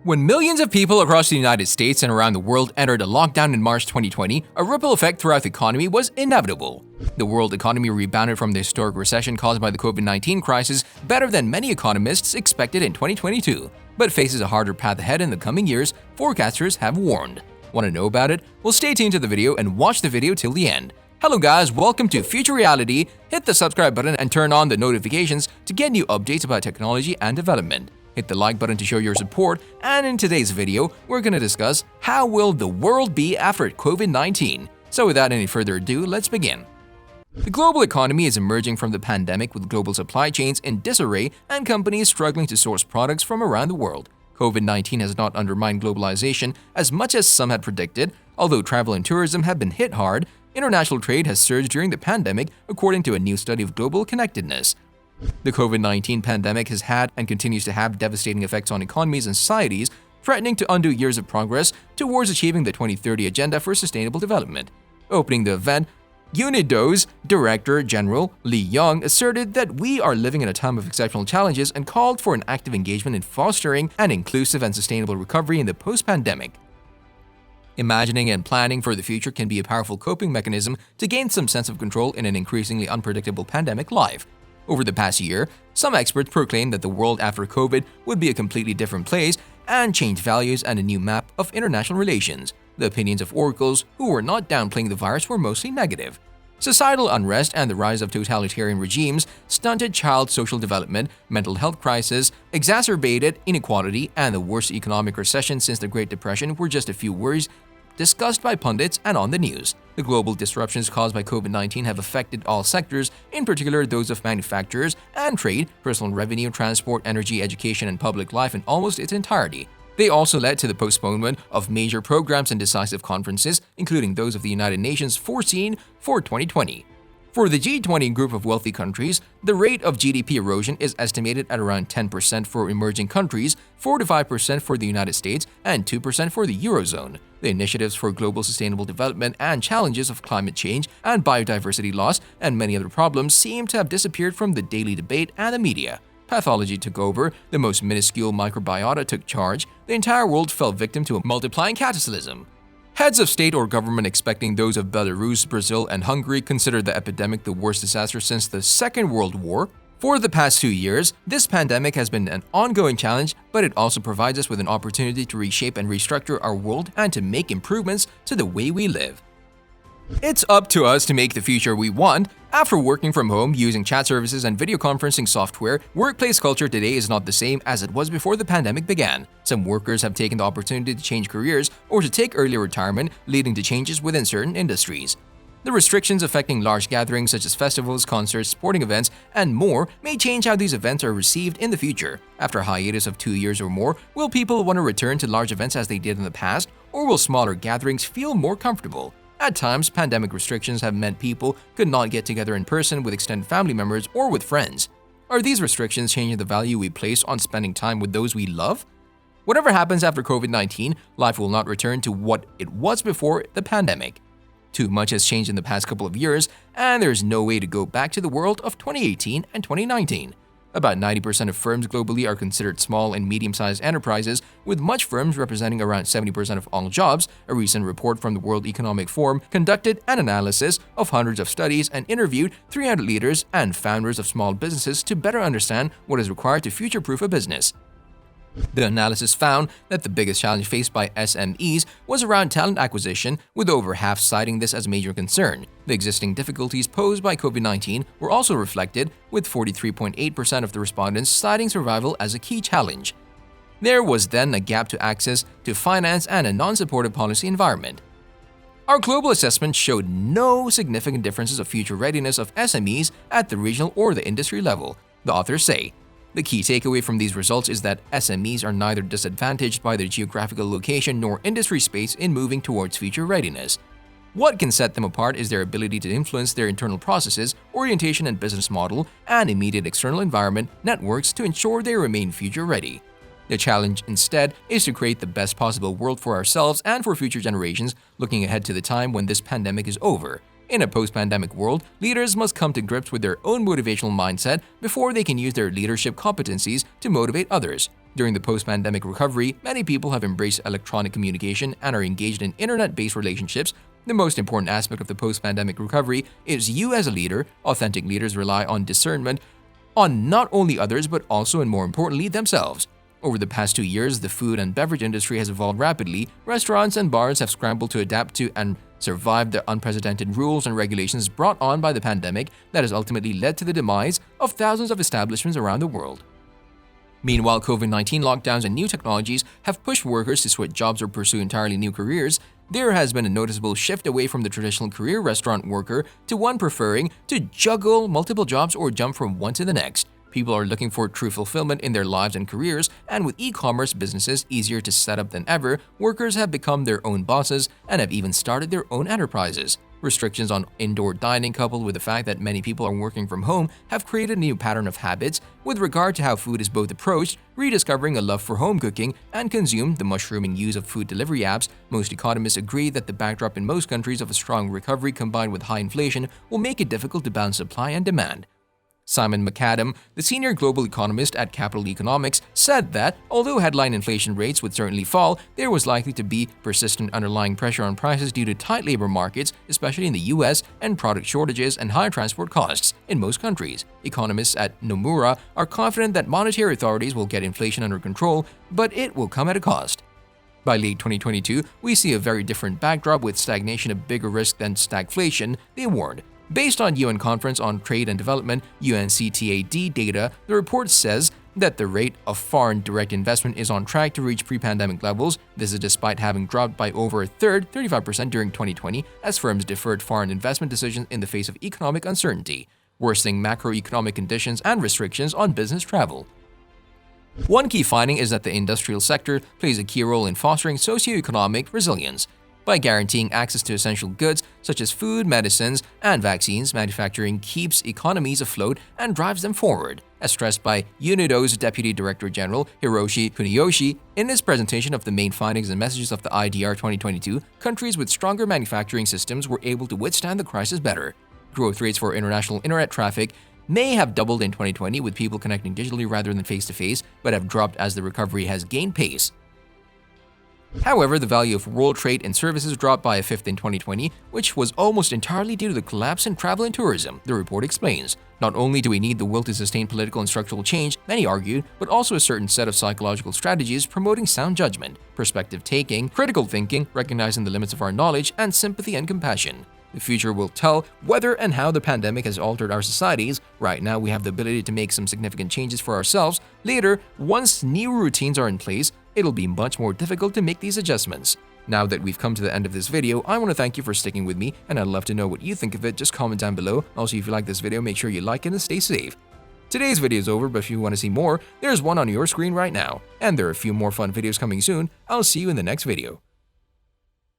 When millions of people across the United States and around the world entered a lockdown in March 2020, a ripple effect throughout the economy was inevitable. The world economy rebounded from the historic recession caused by the COVID-19 crisis better than many economists expected in 2022, but faces a harder path ahead in the coming years, forecasters have warned. Want to know about it? Well, stay tuned to the video and watch the video till the end. Hello guys, welcome to Futureality. Hit the subscribe button and turn on the notifications to get new updates about technology and development. Hit the like button to show your support, and in today's video, we're going to discuss how will the world be after COVID-19. So without any further ado, let's begin. The global economy is emerging from the pandemic with global supply chains in disarray and companies struggling to source products from around the world. COVID-19 has not undermined globalization as much as some had predicted. Although travel and tourism have been hit hard, international trade has surged during the pandemic according to a new study of global connectedness. The COVID-19 pandemic has had and continues to have devastating effects on economies and societies, threatening to undo years of progress towards achieving the 2030 Agenda for Sustainable Development. Opening the event, UNIDO's Director General Lee Young asserted that we are living in a time of exceptional challenges and called for an active engagement in fostering an inclusive and sustainable recovery in the post-pandemic. Imagining and planning for the future can be a powerful coping mechanism to gain some sense of control in an increasingly unpredictable pandemic life. Over the past year, some experts proclaimed that the world after COVID would be a completely different place and change values and a new map of international relations. The opinions of oracles who were not downplaying the virus were mostly negative. Societal unrest and the rise of totalitarian regimes stunted child social development, mental health crisis, exacerbated inequality, and the worst economic recession since the Great Depression were just a few worries discussed by pundits and on the news. The global disruptions caused by COVID-19 have affected all sectors, in particular those of manufacturers and trade, personal revenue, transport, energy, education, and public life in almost its entirety. They also led to the postponement of major programs and decisive conferences, including those of the United Nations foreseen for 2020. For the G20 group of wealthy countries, the rate of GDP erosion is estimated at around 10% for emerging countries, 4 to 5% for the United States, and 2% for the Eurozone. The initiatives for global sustainable development and challenges of climate change and biodiversity loss and many other problems seem to have disappeared from the daily debate and the media. Pathology took over, the most minuscule microbiota took charge, the entire world fell victim to a multiplying cataclysm. Heads of state or government expecting those of Belarus, Brazil, and Hungary consider the epidemic the worst disaster since the Second World War. For the past 2 years, this pandemic has been an ongoing challenge, but it also provides us with an opportunity to reshape and restructure our world and to make improvements to the way we live. It's up to us to make the future we want. After working from home using chat services and video conferencing software, workplace culture today is not the same as it was before the pandemic began. Some workers have taken the opportunity to change careers or to take early retirement, leading to changes within certain industries. The restrictions affecting large gatherings such as festivals, concerts, sporting events, and more may change how these events are received in the future. After a hiatus of 2 years or more, will people want to return to large events as they did in the past, or will smaller gatherings feel more comfortable? At times, pandemic restrictions have meant people could not get together in person with extended family members or with friends. Are these restrictions changing the value we place on spending time with those we love? Whatever happens after COVID-19, life will not return to what it was before the pandemic. Too much has changed in the past couple of years, and there is no way to go back to the world of 2018 and 2019. About 90% of firms globally are considered small and medium-sized enterprises, with much firms representing around 70% of all jobs. A recent report from the World Economic Forum conducted an analysis of hundreds of studies and interviewed 300 leaders and founders of small businesses to better understand what is required to future-proof a business. The analysis found that the biggest challenge faced by SMEs was around talent acquisition, with over half citing this as a major concern. The existing difficulties posed by COVID-19 were also reflected, with 43.8% of the respondents citing survival as a key challenge. There was then a gap to access to finance and a non-supportive policy environment. Our global assessment showed no significant differences of future readiness of SMEs at the regional or the industry level, the authors say. The key takeaway from these results is that SMEs are neither disadvantaged by their geographical location nor industry space in moving towards future readiness. What can set them apart is their ability to influence their internal processes, orientation and business model, and immediate external environment networks to ensure they remain future ready. The challenge, instead, is to create the best possible world for ourselves and for future generations, looking ahead to the time when this pandemic is over. In a post-pandemic world, leaders must come to grips with their own motivational mindset before they can use their leadership competencies to motivate others. During the post-pandemic recovery, many people have embraced electronic communication and are engaged in internet-based relationships. The most important aspect of the post-pandemic recovery is you as a leader. Authentic leaders rely on discernment on not only others but also and more importantly themselves. Over the past 2 years, the food and beverage industry has evolved rapidly. Restaurants and bars have scrambled to adapt to and survive the unprecedented rules and regulations brought on by the pandemic that has ultimately led to the demise of thousands of establishments around the world. Meanwhile, COVID-19 lockdowns and new technologies have pushed workers to switch jobs or pursue entirely new careers. There has been a noticeable shift away from the traditional career restaurant worker to one preferring to juggle multiple jobs or jump from one to the next. People are looking for true fulfillment in their lives and careers, and with e-commerce businesses easier to set up than ever, workers have become their own bosses and have even started their own enterprises. Restrictions on indoor dining coupled with the fact that many people are working from home have created a new pattern of habits with regard to how food is both approached, rediscovering a love for home cooking, and consumed. The mushrooming use of food delivery apps. Most economists agree that the backdrop in most countries of a strong recovery combined with high inflation will make it difficult to balance supply and demand. Simon McAdam, the senior global economist at Capital Economics, said that although headline inflation rates would certainly fall, there was likely to be persistent underlying pressure on prices due to tight labor markets, especially in the US, and product shortages and higher transport costs in most countries. Economists at Nomura are confident that monetary authorities will get inflation under control, but it will come at a cost. By late 2022, we see a very different backdrop with stagnation a bigger risk than stagflation, they warned. Based on UN Conference on Trade and Development (UNCTAD) data, the report says that the rate of foreign direct investment is on track to reach pre-pandemic levels. This is despite having dropped by over a third, 35% during 2020, as firms deferred foreign investment decisions in the face of economic uncertainty, worsening macroeconomic conditions and restrictions on business travel. One key finding is that the industrial sector plays a key role in fostering socioeconomic resilience. By guaranteeing access to essential goods such as food, medicines, and vaccines, manufacturing keeps economies afloat and drives them forward. As stressed by UNIDO's Deputy Director General Hiroshi Kuniyoshi in his presentation of the main findings and messages of the IDR 2022, countries with stronger manufacturing systems were able to withstand the crisis better. Growth rates for international internet traffic may have doubled in 2020 with people connecting digitally rather than face-to-face, but have dropped as the recovery has gained pace. However, the value of world trade and services dropped by a fifth in 2020, which was almost entirely due to the collapse in travel and tourism, the report explains. Not only do we need the will to sustain political and structural change, many argued, but also a certain set of psychological strategies promoting sound judgment, perspective taking, critical thinking, recognizing the limits of our knowledge, and sympathy and compassion. The future will tell whether and how the pandemic has altered our societies. Right now, we have the ability to make some significant changes for ourselves. Later, once new routines are in place, it'll be much more difficult to make these adjustments. Now that we've come to the end of this video, I want to thank you for sticking with me, and I'd love to know what you think of it. Just comment down below. Also, if you like this video, make sure you like it and stay safe. Today's video is over, but if you want to see more, there's one on your screen right now. And there are a few more fun videos coming soon. I'll see you in the next video.